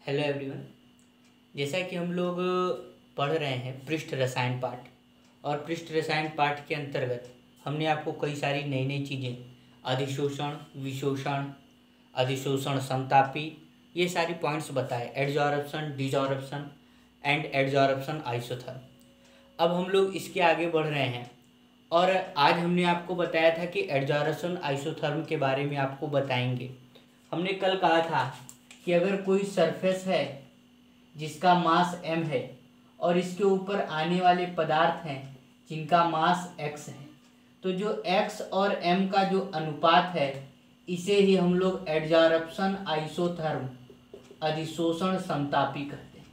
Hello everyone. जैसा कि हम लोग पढ़ रहे हैं पृष्ठ रसायन पाठ, और पृष्ठ रसायन पाठ के अंतर्गत हमने आपको कई सारी नई नई चीज़ें अधिशोषण, विशोषण, अधिशोषण समतापी, ये सारी पॉइंट्स बताए, adsorption, desorption and adsorption isotherm. अब हम लोग इसके आगे बढ़ रहे हैं और आज हमने आपको बताया था कि एडजॉर्प्शन आइसोथर्म के बारे में आपको बताएंगे। हमने कल कहा था कि अगर कोई सरफेस है जिसका मास m है और इसके ऊपर आने वाले पदार्थ हैं जिनका मास x है, तो जो x और m का जो अनुपात है इसे ही हम लोग एडजॉर्प्शन आइसोथर्म, अधिशोषण समतापी कहते हैं।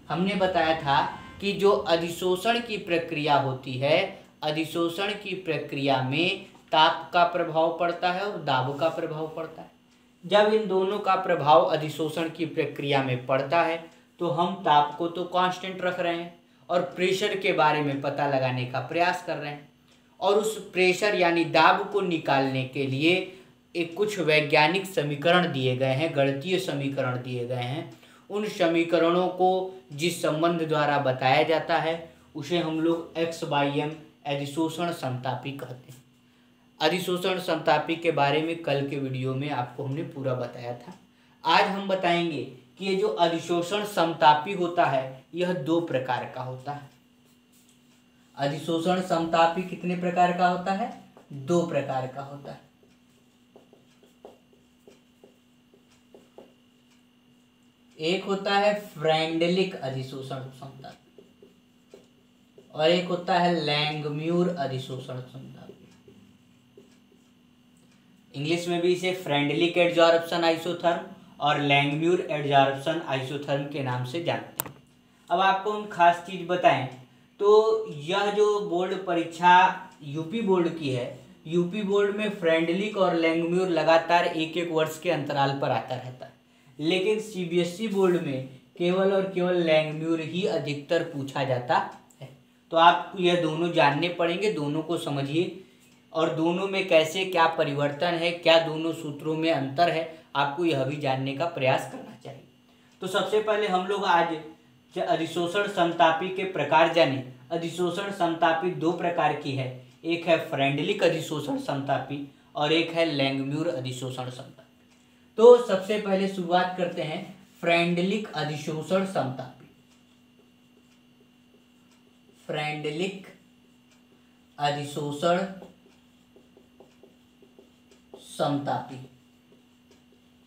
हमने बताया था कि जो अधिशोषण की प्रक्रिया होती है, अधिशोषण की प्रक्रिया में ताप का प्रभाव पड़ता है और दाब का प्रभाव पड़ता है। जब इन दोनों का प्रभाव अधिशोषण की प्रक्रिया में पड़ता है तो हम ताप को तो कांस्टेंट रख रहे हैं और प्रेशर के बारे में पता लगाने का प्रयास कर रहे हैं, और उस प्रेशर यानी दाब को निकालने के लिए एक कुछ वैज्ञानिक समीकरण दिए गए हैं, गणितीय समीकरण दिए गए हैं। उन समीकरणों को जिस संबंध द्वारा बताया जाता है उसे हम लोग x/m अधिशोषण समतापी कहते हैं। अधिशोषण समतापी के बारे में कल के वीडियो में आपको हमने पूरा बताया था। आज हम बताएंगे कि ये जो अधिशोषण समतापी होता है यह दो प्रकार का होता है। अधिशोषण समतापी कितने प्रकार का होता है? दो प्रकार का होता है। एक होता है फ्रेंडलिक अधिशोषण समतापी और एक होता है लैंगम्यूर अधिशोषण समतापी। इंग्लिश में भी इसे फ्रेंडलिक एडजॉर्प्शन आइसोथर्म और लैंगम्यूर एडजॉर्प्शन आइसोथर्म के नाम से जानते हैं। अब आपको हम खास चीज़ बताएं तो यह जो बोर्ड परीक्षा यूपी बोर्ड की है, यूपी बोर्ड में फ्रेंडलिक और लैंगम्यूर लगातार एक एक वर्ष के अंतराल पर आता रहता है, लेकिन सीबीएसई बोर्ड में केवल और केवल लैंगम्यूर ही अधिकतर पूछा जाता है। तो आपको यह दोनों जानने पड़ेंगे, दोनों को समझिए और दोनों में कैसे क्या परिवर्तन है, क्या दोनों सूत्रों में अंतर है, आपको यह भी जानने का प्रयास करना चाहिए। तो सबसे पहले हम लोग आज अधिशोषण समतापी के प्रकार जाने। अधिशोषण समतापी दो प्रकार की है, एक है फ्रेंडलिक अधिशोषण समतापी और एक है लैंगम्यूर अधिशोषण समतापी। तो सबसे पहले शुरुआत करते हैं फ्रेंडलिक अधिशोषण समतापी। फ्रेंडलिक अधिशोषण समतापी,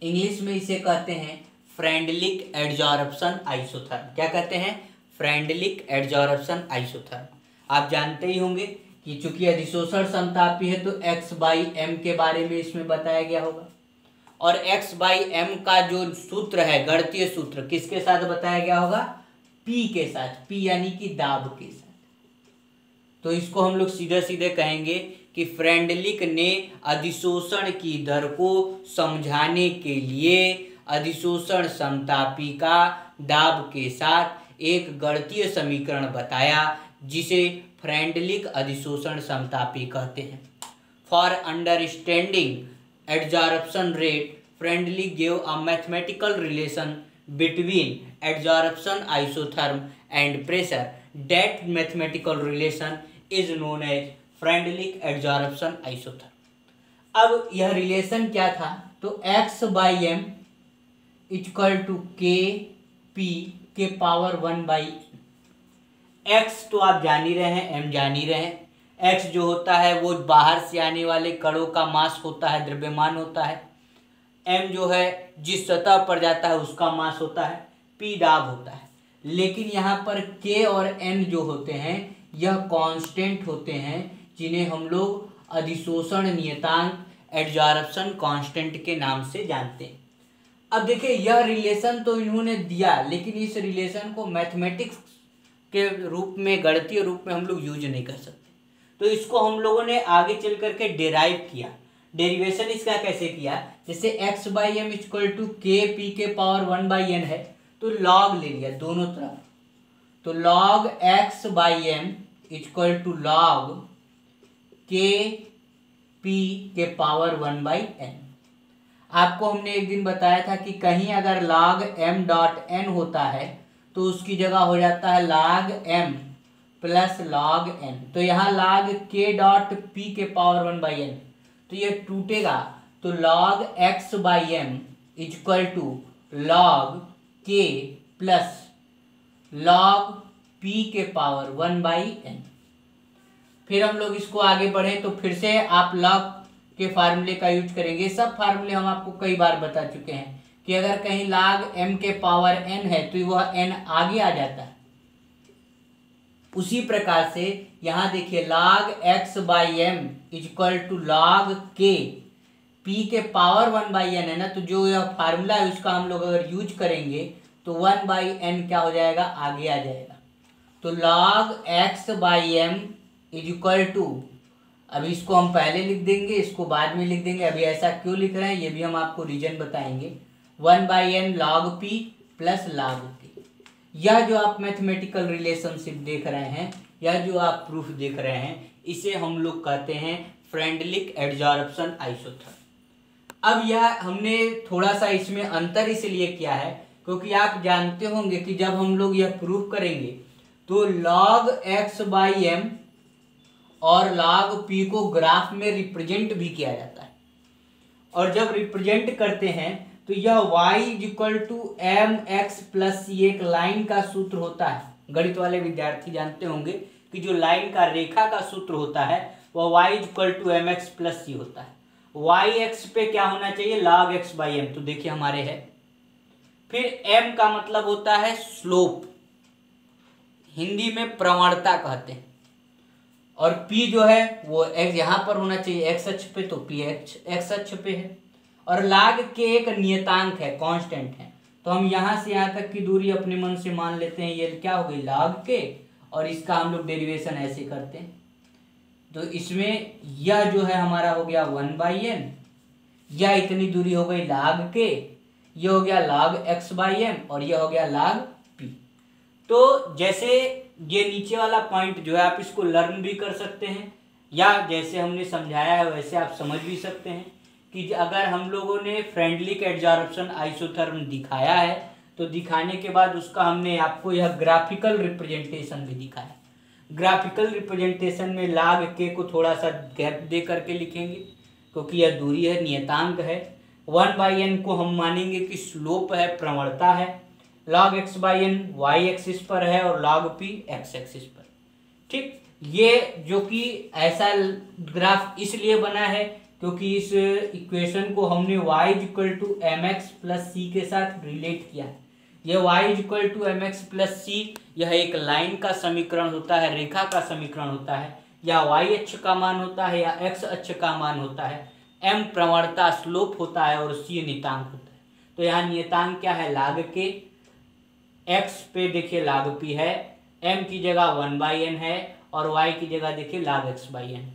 इंग्लिश में इसे कहते हैं फ्रेंडलिक एडजॉर्प्शन आइसोथर्म। क्या कहते हैं? Freundlich adsorption isotherm. आप जानते ही होंगे कि चूंकि अधिशोषण समतापी है तो x/m के बारे में इसमें बताया गया होगा, और x/m का जो सूत्र है, गणितीय सूत्र, किसके साथ बताया गया होगा? P के साथ, P यानी कि दाब के साथ। तो इसको हम लोग सीधे सीधे कहेंगे कि फ्रेंडलिक ने अधिशोषण की दर को समझाने के लिए अधिशोषण समतापी का दाब के साथ एक गणितीय समीकरण बताया जिसे फ्रेंडलिक अधिशोषण समतापी कहते हैं। For understanding adsorption rate, Freundlich gave a mathematical relation between adsorption isotherm and pressure. That mathematical relation is known as Freundlich adsorption isotherm. अब यह रिलेशन क्या था? तो x/m इक्वल टू kp के पावर 1/n। x तो आप जान ही रहे हैं, m जान ही रहे हैं। x जो होता है वो बाहर से आने वाले कणों का मास होता है, द्रव्यमान होता है। m जो है जिस सतह पर जाता है उसका मास होता है। p दाब होता है। लेकिन यहाँ पर k और n जो होते हैं यह कांस्टेंट होते हैं, जिन्हें हम लोग अधिशोषण नियतांक, एडजॉर्प्शन कांस्टेंट के नाम से जानते हैं। अब देखिए, यह रिलेशन तो इन्होंने दिया, लेकिन इस रिलेशन को मैथमेटिक्स के रूप में, गणितीय रूप में हम लोग यूज नहीं कर सकते। तो इसको हम लोगों ने आगे चल करके डेराइव किया। डेरिवेशन इसका कैसे किया? जैसे x/m इक्वल टू kp के पावर 1/n है तो लॉग ले लिया दोनों तरफ। तो log x/m equal to log kp के पावर 1/n। आपको हमने एक दिन बताया था कि कहीं अगर log m डॉट n होता है तो उसकी जगह हो जाता है log m plus log n। तो यहाँ log k डॉट p के पावर 1/n, तो ये टूटेगा, तो log x by m equal to log k plus log p के पावर 1/n। फिर हम लोग इसको आगे बढ़े तो फिर से आप log के फार्मूले का यूज करेंगे। सब फार्मूले हम आपको कई बार बता चुके हैं कि अगर कहीं log m के पावर n है तो वह n आगे आ जाता है। उसी प्रकार से यहाँ देखिए log x by m equal to log k p के पावर 1/n है ना, तो जो यह फार्मूला है उसका हम लोग अगर यूज करेंगे तो 1/n क्या हो जाएगा, आगे आ जाएगा। तो log x by m equal to, अभी इसको हम पहले लिख देंगे, इसको बाद में लिख देंगे। अभी ऐसा क्यों लिख रहे हैं ये भी हम आपको रीजन बताएंगे। 1/n log p plus log k। यह जो आप मैथमेटिकल रिलेशनशिप देख रहे हैं, यह जो आप प्रूफ देख रहे हैं, इसे हम लोग कहते हैं फ्रेंडलिक एडजॉर्प्शन आइसोथर्म। अब यह हमने थोड़ा सा इसमें अंतर इसलिए किया है क्योंकि आप जानते होंगे कि जब हम लोग यह प्रूफ करेंगे तो log x बाई m और log p को ग्राफ में रिप्रेजेंट भी किया जाता है, और जब रिप्रेजेंट करते हैं तो यह y equal to m x plus c एक लाइन का सूत्र होता है। गणित वाले विद्यार्थी जानते होंगे कि जो लाइन का रेखा का सूत्र होता है वह y equal to m x plus c होता है। y एक्स पे क्या होना चाहिए, log x बाई m, तो देखिए हमारे है। फिर m का मतलब होता है स्लोप, हिंदी में प्रवणता कहते हैं, और p जो है वो x यहाँ पर होना चाहिए x अक्ष पे, तो p x अक्ष पे है। और log k एक नियतांक है, कांस्टेंट है, तो हम यहाँ से यहाँ तक की दूरी अपने मन से मान लेते हैं, ये क्या हो गई log k, और इसका हम लोग डेरिवेशन ऐसे करते हैं। तो इसमें यह जो है हमारा हो गया 1/n, यह इतनी दूरी हो गई log k, यह हो गया log x बाई m, और यह हो गया log p। तो जैसे ये नीचे वाला पॉइंट जो है आप इसको लर्न भी कर सकते हैं, या जैसे हमने समझाया है वैसे आप समझ भी सकते हैं कि अगर हम लोगों ने फ्रेंडलिक एडजॉर्प्शन आइसोथर्म दिखाया है तो दिखाने के बाद उसका हमने आपको यह ग्राफिकल रिप्रेजेंटेशन भी दिखाया। ग्राफिकल रिप्रेजेंटेशन में log k को थोड़ा सा गैप दे करके लिखेंगे क्योंकि यह दूरी है, नियतांक है। 1/n को हम मानेंगे कि स्लोप है, प्रवणता है। log x by n y axis पर है और log p x एक्सिस पर। ठीक, ये जो कि ऐसा ग्राफ इसलिए बना है क्योंकि इस इक्वेशन को हमने y equal to m x plus c के साथ रिलेट किया है। यह y equal to m x plus c, यह एक लाइन का समीकरण होता है, रेखा का समीकरण होता है, या y अक्ष का मान होता है या x अक्ष का मान होता है, m प्रवणता स्लोप होता है और c नियतांक होता है। तो यहाँ नियतांक क्या है, log k, x पे देखिए log p है, m की जगह 1/n है और y की जगह देखिए log x बाई n।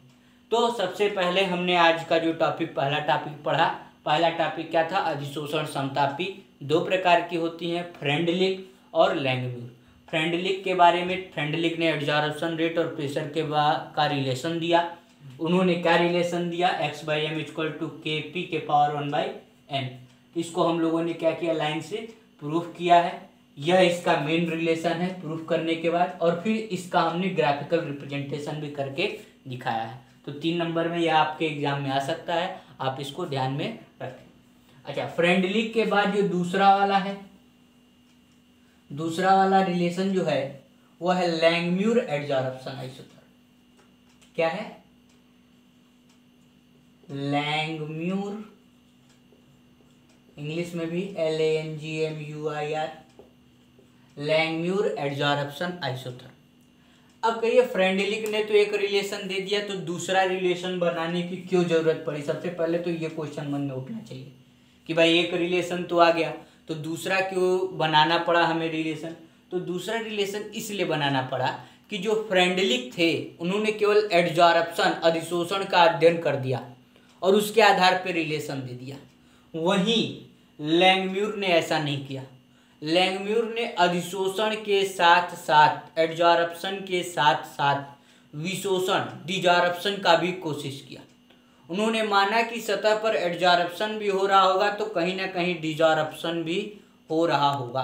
तो सबसे पहले हमने आज का जो टॉपिक पहला टॉपिक पढ़ा, पहला टॉपिक क्या था, अधिशोषण समतापी दो प्रकार की होती हैं, फ्रेंडलिक और लैंगम्यूर। फ्रेंडलिक के बारे में, फ्रेंडलिक ने एडजॉर्प्शन रेट और प्रेशर के का रिलेशन दिया। उन्होंने क्या रिलेशन दिया, x by M equal to K P के पावर 1/n। इसको हम लोगों ने क्या किया, लाइन से प्रूफ किया है। यह इसका मेन रिलेशन है प्रूफ करने के बाद, और फिर इसका हमने ग्राफिकल रिप्रेजेंटेशन भी करके दिखाया है। तो 3 नंबर में यह आपके एग्जाम में आ सकता है, आप इसको ध्यान में रखें। अच्छा, फ्रेंडलिक के बाद जो दूसरा वाला है, दूसरा वाला रिलेशन जो है वो है लैंगम्यूर एडजॉर्प्शन आइसोथर्म। क्या है, लैंगम्यूर, इंग्लिश में भी LANGMUIR, लैंगम्यूर एडजॉर्प्शन आइसोथर्म। अब कहिए फ्रेंडलिक ने तो एक रिलेशन दे दिया, तो दूसरा रिलेशन बनाने की क्यों जरूरत पड़ी। सबसे पहले तो ये क्वेश्चन मन में उठना चाहिए कि भाई एक रिलेशन तो आ गया, तो दूसरा क्यों बनाना पड़ा हमें रिलेशन। तो दूसरा रिलेशन इसलिए बनाना पड़ा कि जो फ्रेंडलिक थे उन्होंने केवल एडजॉर्प्शन, अधिशोषण का अध्ययन कर दिया और उसके आधार पर रिलेशन दे दिया। वहीं लैंगम्यूर ने ऐसा नहीं किया। लैंगम्यूर ने अधिशोषण के साथ साथ, एडजॉर्प्शन के साथ साथ विशोषण, डिजॉर्प्शन का भी कोशिश किया। उन्होंने माना कि सतह पर एडजॉर्प्शन भी हो रहा होगा तो कहीं ना कहीं डिजॉर्प्शन भी हो रहा होगा।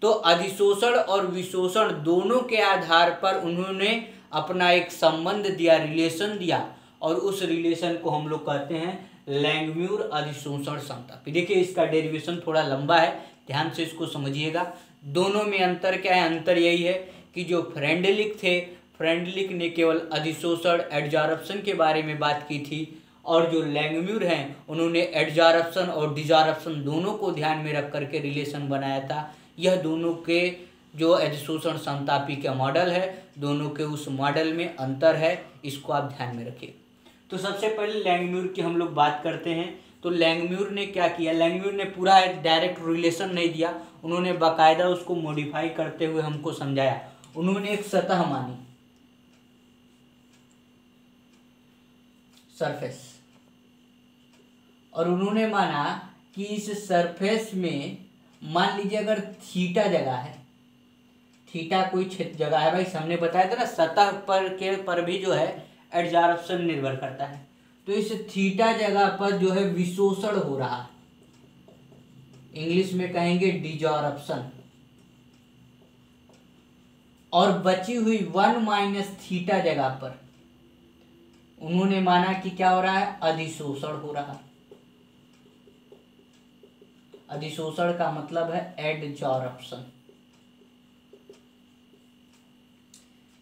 तो अधिशोषण और विशोषण दोनों के आधार पर उन्होंने अपना एक संबंध दिया, रिलेशन दिया, और उस रिलेशन को हम लोग कहते हैं लैंगम्यूर अधिशोषण समतापी। देखिए इसका डेरिवेशन थोड़ा लंबा है, ध्यान से इसको समझिएगा। दोनों में अंतर क्या है? अंतर यही है कि जो फ्रेंडलिक थे, फ्रेंडलिक ने केवल अधिशोषण एडजॉर्प्शन के बारे में बात की थी, और जो लैंगम्यूर हैं उन्होंने एडजॉर्प्शन और डिजॉर्प्शन दोनों को ध्यान में रख करके रिलेशन बनाया था। यह दोनों के जो अधिशोषण समतापी का मॉडल है, दोनों के उस मॉडल में अंतर है, इसको आप ध्यान में रखिए। तो सबसे पहले लैंगम्यूर की हम लोग बात करते हैं। तो लैंगम्यूर ने क्या किया? लैंगम्यूर ने पूरा डायरेक्ट रिलेशन नहीं दिया, उन्होंने बाकायदा उसको मॉडिफाई करते हुए हमको समझाया। उन्होंने एक सतह मानी, सरफेस, और उन्होंने माना कि इस सरफेस में मान लीजिए अगर थीटा जगह है, थीटा कोई क्षेत्र जगह है, भाई हमने बताया था ना सतह पर भी जो है एडजॉर्प्शन निर्भर करता है। तो इस थीटा जगह पर जो है विशोषण हो रहा है, इंग्लिश में कहेंगे डिजॉर्प्शन, और बची हुई 1 माइनस थीटा जगह पर उन्होंने माना कि क्या हो रहा है? अधिशोषण हो रहा है। अधिशोषण का मतलब है एडजॉर्प्शन।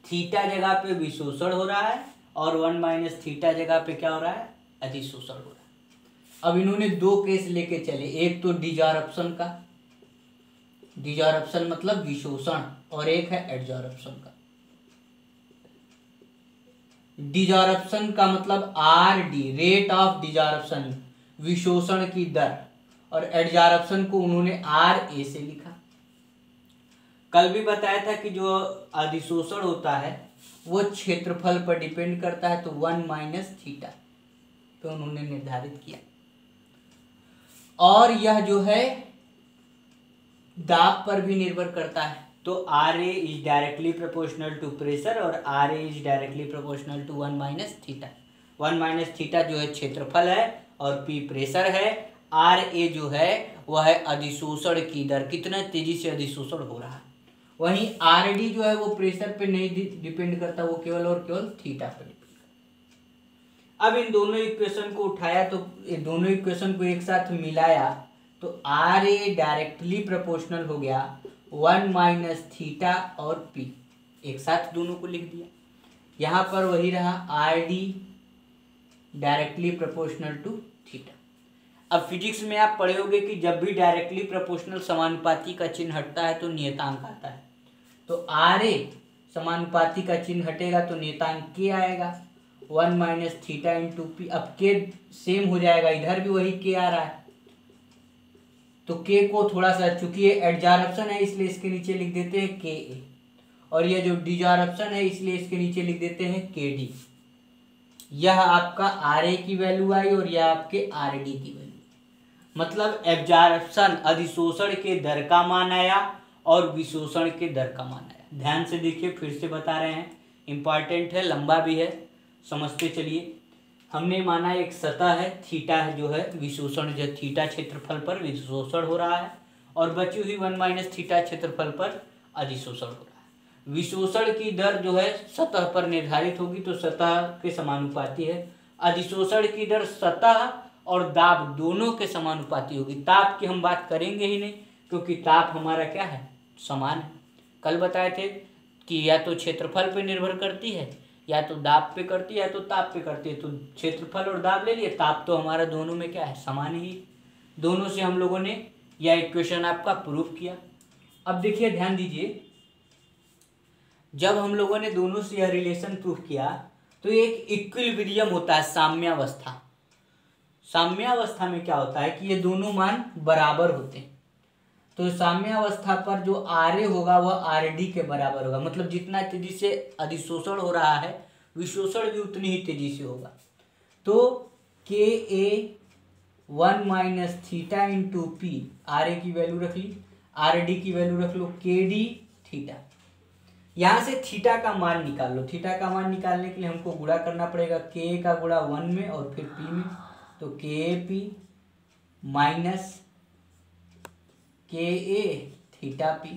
थीटा जगह पे विशोषण हो रहा है और 1 माइनस थीटा जगह पे क्या हो रहा है? अधिशोषण हो रहा है। अब इन्होंने दो केस लेके चले, एक तो डिजॉर्प्शन का, डिजॉर्प्शन मतलब विशोषण, और एक है एडजॉर्प्शन का। डिजॉर्प्शन का मतलब RD, रेट ऑफ डिजॉर्प्शन, विशोषण की दर, और एडजॉर्प्शन को उन्होंने RA से लिखा। कल भी बताया था कि जो अधिशोषण होता है वो क्षेत्रफल पर डिपेंड करता है, तो 1 माइनस थीटा तो उन्होंने निर्धारित किया। और यह जो है दाब पर भी निर्भर करता है, तो RA is directly proportional to pressure और RA is directly proportional to 1 minus theta. 1 minus theta जो है क्षेत्रफल है और P प्रेशर है, RA जो है वह है अधिशोषण की दर, कितना तेजी से अधिशोषण हो रहा है। वहीं RD जो है वो प्रेशर पे नहीं डिपेंड करता, वो केवल और केवल थीटा पर डिपेंड करता। अब इन दोनों इक्वेशन को उठाया, तो ये दोनों इक्वेशन को एक साथ मिलाया, तो RA डायरेक्टली प्रोपोर्शनल हो गया 1 माइनस थीटा और P, एक साथ दोनों को लिख दिया। यहाँ पर वही रहा RD directly proportional to theta. अब फिजिक्स में आप पढ़े होंगे कि जब भी डायरेक्टली प्रोपोर्शनल समानुपाती का चिन्ह हटता है तो नियतांक आता है। तो RA समानुपाती का चिन्ह हटेगा तो नियतांक K आएगा, 1 माइनस थीटा इंटू P। अब K सेम हो जाएगा, इधर भी वही K आ रहा है, तो K को थोड़ा सा, चूंकि ये एडजॉर्प्शन है इसलिए इसके नीचे लिख देते हैं KA, और ये जो डिजॉर्प्शन है इसलिए इसके नीचे लिख देते हैं KD। यह आपका RA की वैल्यू आई और यह आपके RD की वैल्यू, मतलब एब्जॉर्प्शन अधिशोषण के दर का मान आया और विशोषण के दर का मान आया। ध्यान से देखिए, फिर से बता रहे हैं, इंपॉर्टेंट है, लंबा भी है, समझते चलिए। हमने माना एक सतह है, थीटा है जो है विशोषण, जो थीटा क्षेत्रफल पर विशोषण हो रहा है, और बची हुई 1 माइनस थीटा क्षेत्रफल पर अधिशोषण हो रहा है। विशोषण की दर जो है सतह पर निर्धारित होगी, तो सतह के समानुपाती है। अधिशोषण की दर सतह और दाब दोनों के समानुपाती होगी। ताप की हम बात करेंगे ही नहीं, क्योंकि ताप हमारा क्या है? समान है। कल बताए थे कि या तो क्षेत्रफल पे निर्भर करती है, या तो दाब पे करती है, या तो ताप पे करती है। तो क्षेत्रफल और दाब ले लिए, ताप तो हमारा दोनों में क्या है? समान ही। दोनों से हम लोगों ने यह इक्वेशन आपका प्रूफ किया। अब देखिए, ध्यान दीजिए, जब हम लोगों ने दोनों से यह रिलेशन प्रूफ किया तो एक इक्विलिब्रियम होता है, साम्यावस्था। साम्यावस्था में क्या होता है कि ये दोनों मान बराबर होते हैं। तो साम्यावस्था पर जो RA होगा वह RD के बराबर होगा, मतलब जितना तेजी से अधिशोषण हो रहा है विशोषण भी उतनी ही तेजी से होगा। तो KA 1 minus theta into P, RA की वैल्यू रख ली, RD की वैल्यू रख लो KD थीटा। यहाँ से थीटा का मान निकाल लो। थीटा का मान निकालने के लिए हमको गुणा करना पड़ेगा, के का गुणा 1 में और फिर पी में, तो के पी माइनस के ए थीटा पी,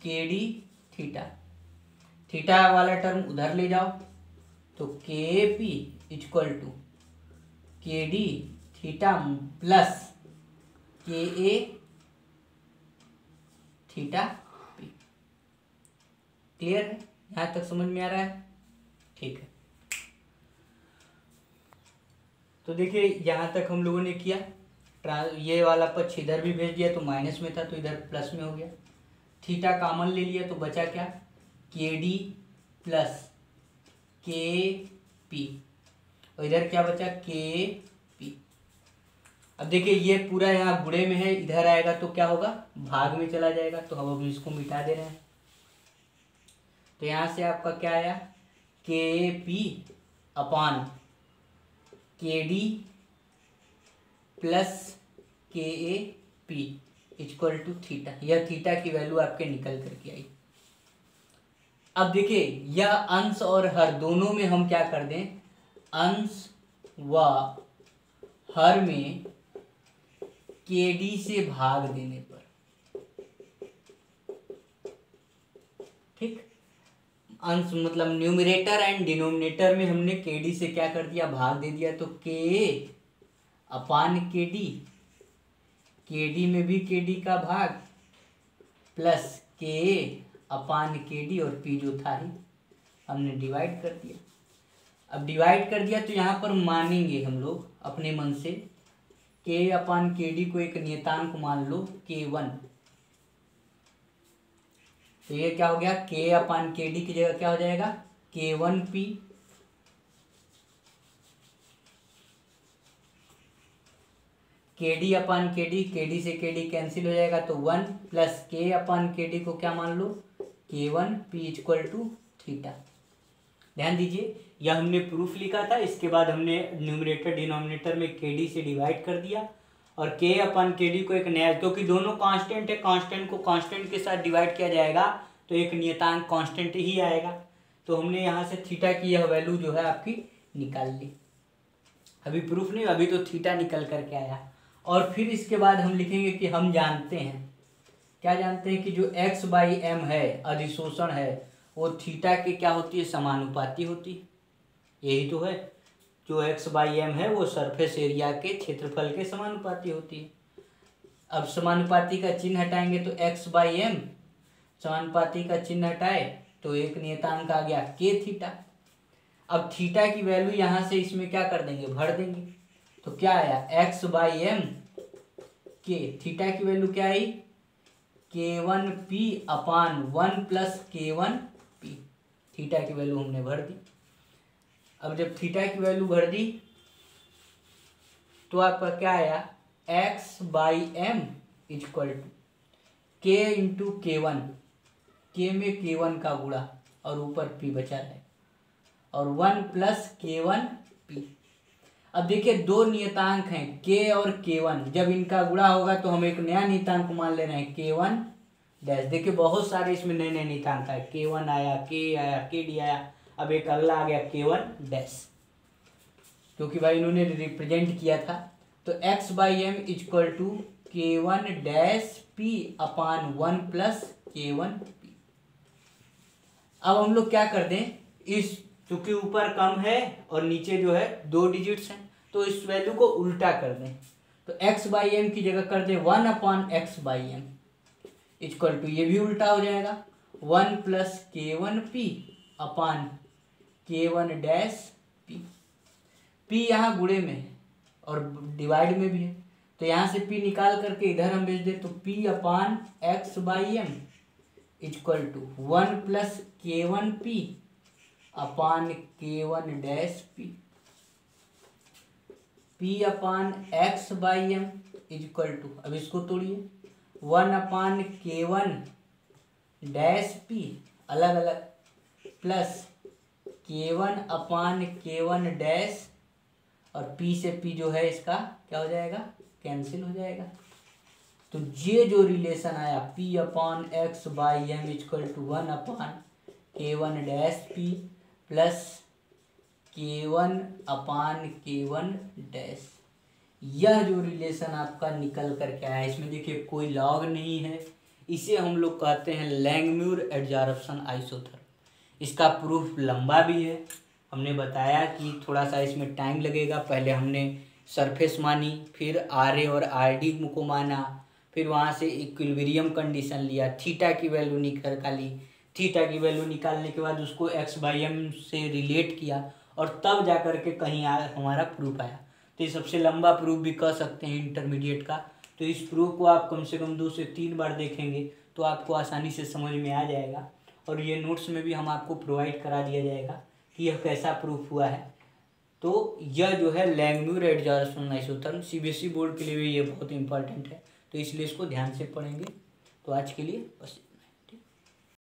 के डी थीटा, थीटा वाला टर्म उधर ले जाओ, तो के पी इक्वल टू के डी थीटा प्लस के ए थीटा पी। क्लियर है? यहां तक समझ में आ रहा है? ठीक है। तो देखिए यहां तक हम लोगों ने किया, ये वाला पक्ष इधर भी भेज दिया तो माइनस में था तो इधर प्लस में हो गया। थीटा कॉमन ले लिया तो बचा क्या, के डी प्लस के पी, और इधर क्या बचा, के पी। अब देखिए ये पूरा यहाँ गुणे में है, इधर आएगा तो क्या होगा, भाग में चला जाएगा, तो हम अब इसको मिटा दे रहे हैं। तो यहाँ से आपका क्या आया, के पी अपान के D plus K A P equal to theta. यह थीटा की वैल्यू आपके निकल करके आई। अब देखिए यह अंश और हर दोनों में हम क्या कर दें, अंश व हर में के डी से भाग देने पर, ठीक, अंश मतलब न्यूमरेटर एंड डिनोमिनेटर में हमने के डी से क्या कर दिया, भाग दे दिया, तो के अपान के डी में भी के डी का भाग प्लस के अपान के डी, और पी जो था ही हमने डिवाइड कर दिया। अब डिवाइड कर दिया तो यहाँ पर मानेंगे हम लोग अपने मन से, के अपान के डी को एक नियतांक मान लो K1, तो ये क्या हो गया, के अपान के डी की जगह क्या हो जाएगा, K1P के डी अपान के डी से के डी कैंसिल हो जाएगा, तो 1 प्लस के अपान के डी को क्या मान लो, K1P इक्वल टू थीटा। ध्यान दीजिए यह हमने प्रूफ लिखा था, इसके बाद हमने न्यूमरेटर डिनोमिनेटर में के डी से डिवाइड कर दिया, और के अपान के डी को एक नया, क्योंकि दोनों कांस्टेंट है, कांस्टेंट को कांस्टेंट के साथ डिवाइड किया जाएगा तो एक नियतांक कांस्टेंट ही आएगा। तो हमने यहाँ से थीटा की यह वैल्यू जो है आपकी निकाल ली। अभी प्रूफ नहीं, अभी तो थीटा निकल करके आया। और फिर इसके बाद हम लिखेंगे कि हम जानते हैं, क्या जानते हैं, कि जो x बाई एम है, अधिशोषण है, वो थीटा के क्या होती है, समानुपाती होती है। यही तो है, जो x बाई एम है वो सरफेस एरिया के क्षेत्रफल के समानुपाती होती है। अब समानुपाती का चिन्ह हटाएंगे तो x बाई एम, समानुपाती का चिन्ह हटाए तो एक नियतांक आ गया के थीटा। अब थीटा की वैल्यू यहाँ से इसमें क्या कर देंगे, भर देंगे, तो क्या आया, x बाई एम के, थीटा की वैल्यू क्या आई, K1P अपान 1 प्लस K1P, थीटा की वैल्यू हमने भर दी। अब जब थीटा की वैल्यू भर दी तो आपका क्या आया, x by M equal to K into K1, के में K1 का गुणा और ऊपर P बचा है, और 1 प्लस K1P। अब देखिए दो नियतांक हैं k और K1, जब इनका गुणा होगा तो हम एक नया नियतांक मान ले रहे हैं K1 डैश। देखिए बहुत सारे इसमें नए नए नियतांक आए, K1 आया, K आया, KD आया, अब एक अगला आ गया K1 डैश, क्योंकि भाई इन्होंने रिप्रेजेंट किया था। तो x by M equal to K1 dash P upon 1 plus K1P। अब हम लोग क्या कर दें, इस चूंकि ऊपर कम है और नीचे जो है 2 डिजिट्स हैं, तो इस वैल्यू को उल्टा कर दें, तो x बाई एम की जगह कर दें 1 upon x by M equal to, ये भी उल्टा हो जाएगा, 1 plus K1P upon K1 dash P। P यहाँ गुणे में है और डिवाइड में भी है, तो यहाँ से P निकाल करके इधर हम भेज दें, तो P upon x by M equal to 1 plus K1P upon K1 dash P। P upon x by M equal to, अब इसको तोड़िए, 1 अपान K1 डैश P अलग अलग plus K1 upon K1 dash, और P से P जो है इसका क्या हो जाएगा, कैंसिल हो जाएगा। तो ये जो रिलेशन आया P upon X by M equal to 1 upon K1 dash P plus K1 upon K1 dash, यह जो रिलेशन आपका निकल करके आया, इसमें देखिए कोई लॉग नहीं है, इसे हम लोग कहते हैं लैंगम्यूर एडजॉर्प्शन आइसोथर्म। इसका प्रूफ लंबा भी है, हमने बताया कि थोड़ा सा इसमें टाइम लगेगा। पहले हमने सरफेस मानी, फिर आर ए और आर डी को माना, फिर वहाँ से इक्विलिब्रियम कंडीशन लिया, थीटा की वैल्यू निकाली, थीटा की वैल्यू निकालने के बाद उसको एक्स बाई एम से रिलेट किया और तब जा कर के कहीं हमारा प्रूफ आया। तो ये सबसे लंबा प्रूफ भी कह सकते हैं इंटरमीडिएट का। तो इस प्रूफ को आप कम से कम 2 से 3 बार देखेंगे तो आपको आसानी से समझ में आ जाएगा, और ये नोट्स में भी हम आपको प्रोवाइड करा दिया जाएगा कि यह कैसा प्रूफ हुआ है। तो यह जो है लैंगम्यूर एडजॉर्प्शन आइसोथर्म सीबीएसई बोर्ड के लिए भी ये बहुत इंपॉर्टेंट है, तो इसलिए इसको ध्यान से पढ़ेंगे। तो आज के लिए बस।